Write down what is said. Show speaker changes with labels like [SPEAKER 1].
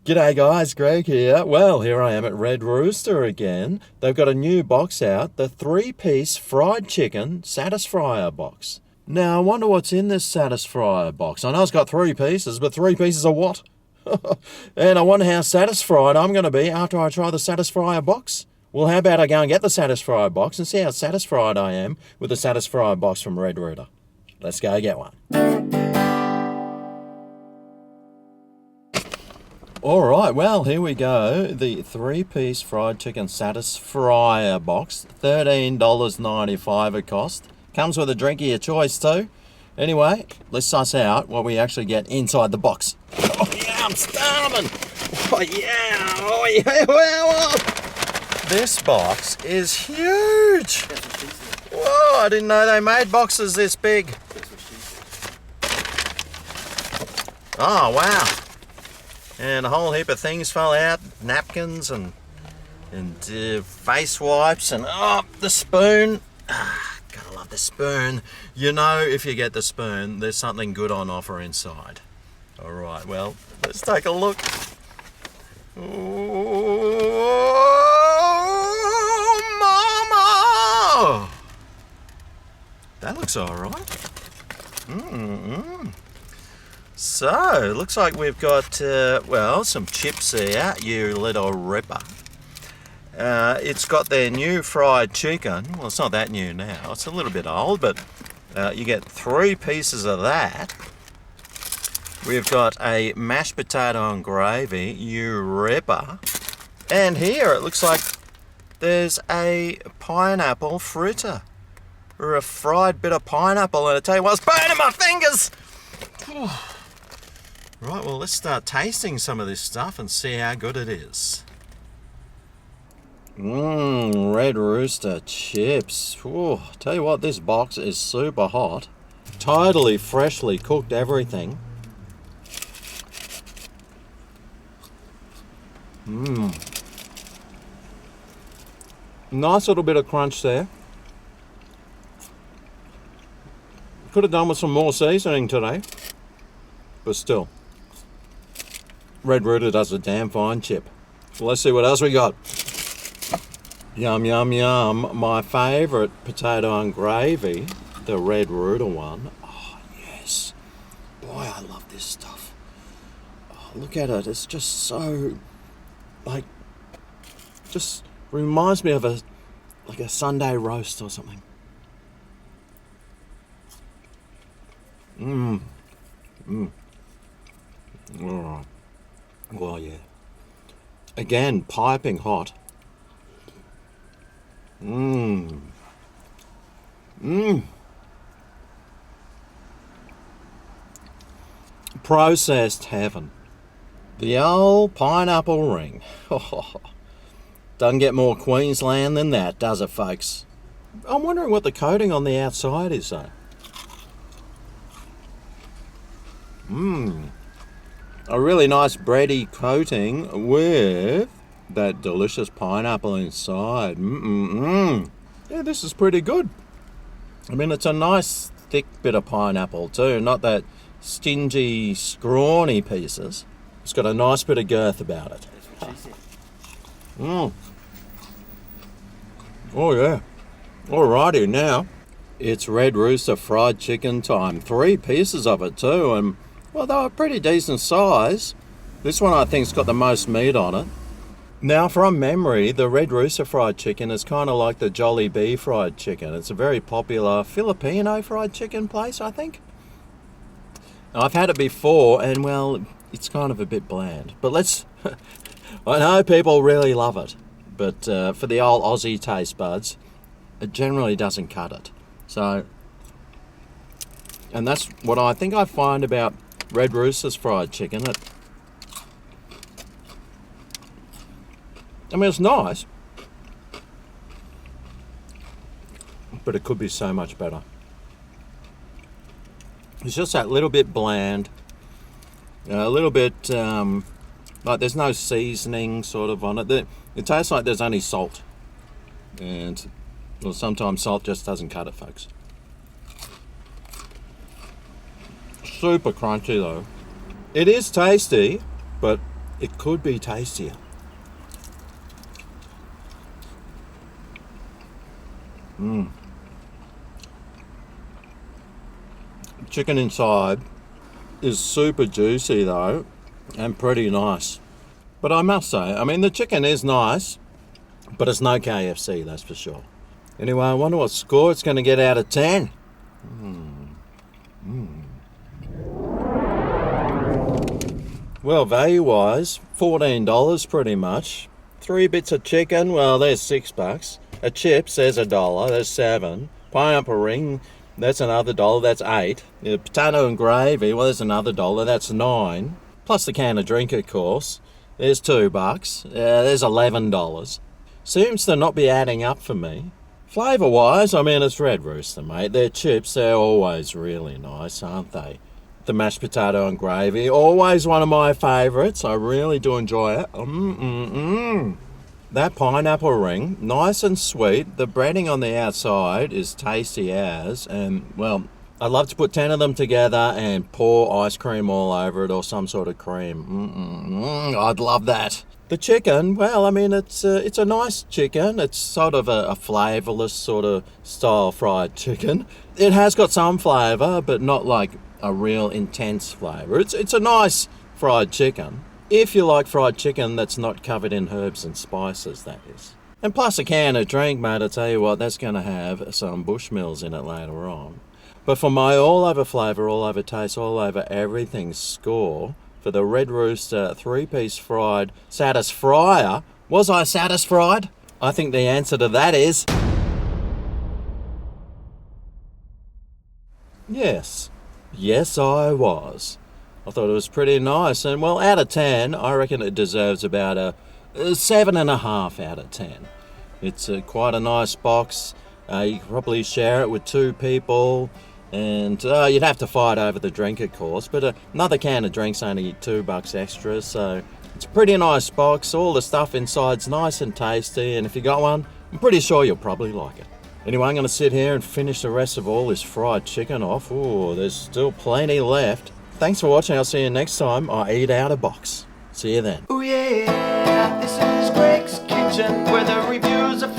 [SPEAKER 1] G'day guys, Greg here. Well, here I am at Red Rooster again. They've got a new box out, the 3-piece fried chicken Satisfryer Box. Now, I wonder what's in this Satisfryer box. I know it's got 3 pieces, but 3 pieces of what? And I wonder how satisfied I'm going to be after I try the Satisfryer Box. Well, how about I go and get the Satisfryer Box and see how satisfied I am with the Satisfryer Box from Red Rooster. Let's go get one. Alright, well, here we go. The 3-piece fried chicken Satisfryer Box. $13.95 it cost. Comes with a drink of your choice too. Anyway, let's suss out what we actually get inside the box. Oh yeah, I'm starving! Oh yeah! Well, this box is huge! Whoa, I didn't know they made boxes this big. Oh wow! And a whole heap of things fell out, napkins and face wipes and the spoon. Gotta love the spoon. You know, if you get the spoon, there's something good on offer inside. All right, well, let's take a look. Oh, mama! That looks all right. So, looks like we've got, some chips here, you little ripper. It's got their new fried chicken. Well, it's not that new now. It's a little bit old, but you get 3 pieces of that. We've got a mashed potato and gravy, you ripper. And here, it looks like there's a pineapple fritter. Or a fried bit of pineapple, and I tell you what, it's burning my fingers! Right, well, let's start tasting some of this stuff and see how good it is. Red Rooster chips. Ooh, tell you what, this box is super hot. Totally freshly cooked everything. Nice little bit of crunch there. Could have done with some more seasoning today, but still. Red Rooster does a damn fine chip. Well, let's see what else we got. Yum, yum, yum. My favourite potato and gravy, the Red Rooster one. Oh, yes. Boy, I love this stuff. Oh, look at it. It's just so, just reminds me of a Sunday roast or something. Oh. Well, yeah. Again, piping hot. Processed heaven. The old pineapple ring. Doesn't get more Queensland than that, does it, folks? I'm wondering what the coating on the outside is, though. A really nice bready coating with that delicious pineapple inside. Yeah, this is pretty good. I mean, it's a nice thick bit of pineapple too, not that stingy, scrawny pieces. It's got a nice bit of girth about it. Oh yeah. Alrighty, now it's Red Rooster fried chicken time. 3 pieces of it too, and well, they were pretty decent size. This one I think's got the most meat on it. Now, from memory, the Red Rooster fried chicken is kind of like the Jollibee fried chicken. It's a very popular Filipino fried chicken place, I think. Now, I've had it before, and well, it's kind of a bit bland. But I know people really love it, but for the old Aussie taste buds, it generally doesn't cut it. So, and that's what I think I find about Red Rooster's fried chicken. I mean, it's nice, but it could be so much better. It's just that little bit bland, a little bit like there's no seasoning sort of on it. It tastes like there's only salt, and well, sometimes salt just doesn't cut it, folks. Super crunchy though. It is tasty, but it could be tastier. Chicken inside is super juicy though, and pretty nice. But I must say, I mean, the chicken is nice, but it's no KFC, that's for sure. Anyway, I wonder what score it's going to get out of 10. Well, value-wise, $14 pretty much. 3 bits of chicken, well, there's $6. A chips, there's $1, there's 7. Pineapple ring, that's another $1, that's 8. The potato and gravy, well, there's another $1, that's 9. Plus the can of drink, of course. There's $2. There's $11. Seems to not be adding up for me. Flavour-wise, I mean, it's Red Rooster, mate. Their chips, they're always really nice, aren't they? The mashed potato and gravy, always one of my favourites. I really do enjoy it. That pineapple ring, nice and sweet. The breading on the outside is tasty as, and, well, I'd love to put 10 of them together and pour ice cream all over it or some sort of cream. I'd love that. The chicken, well, I mean, it's a nice chicken. It's sort of a flavourless sort of style fried chicken. It has got some flavour, but not like a real intense flavour. It's a nice fried chicken. If you like fried chicken that's not covered in herbs and spices, that is. And plus a can of drink, mate, I tell you what, that's going to have some Bushmills in it later on. But for my all-over flavour, all-over taste, all-over everything score, for the Red Rooster 3-piece fried Satisfryer. Was I satisfied? I think the answer to that is yes. Yes, I was. I thought it was pretty nice, and well, out of 10, I reckon it deserves about a 7.5 out of 10. It's quite a nice box. You could probably share it with 2 people. And you'd have to fight over the drink, of course, but another can of drink's only $2 extra, so it's a pretty nice box. All the stuff inside's nice and tasty, and if you got one, I'm pretty sure you'll probably like it. Anyway, I'm going to sit here and finish the rest of all this fried chicken off. Ooh, there's still plenty left. Thanks for watching. I'll see you next time I eat out a box. See you then.
[SPEAKER 2] Oh yeah, this is Greg's Kitchen, where the reviews are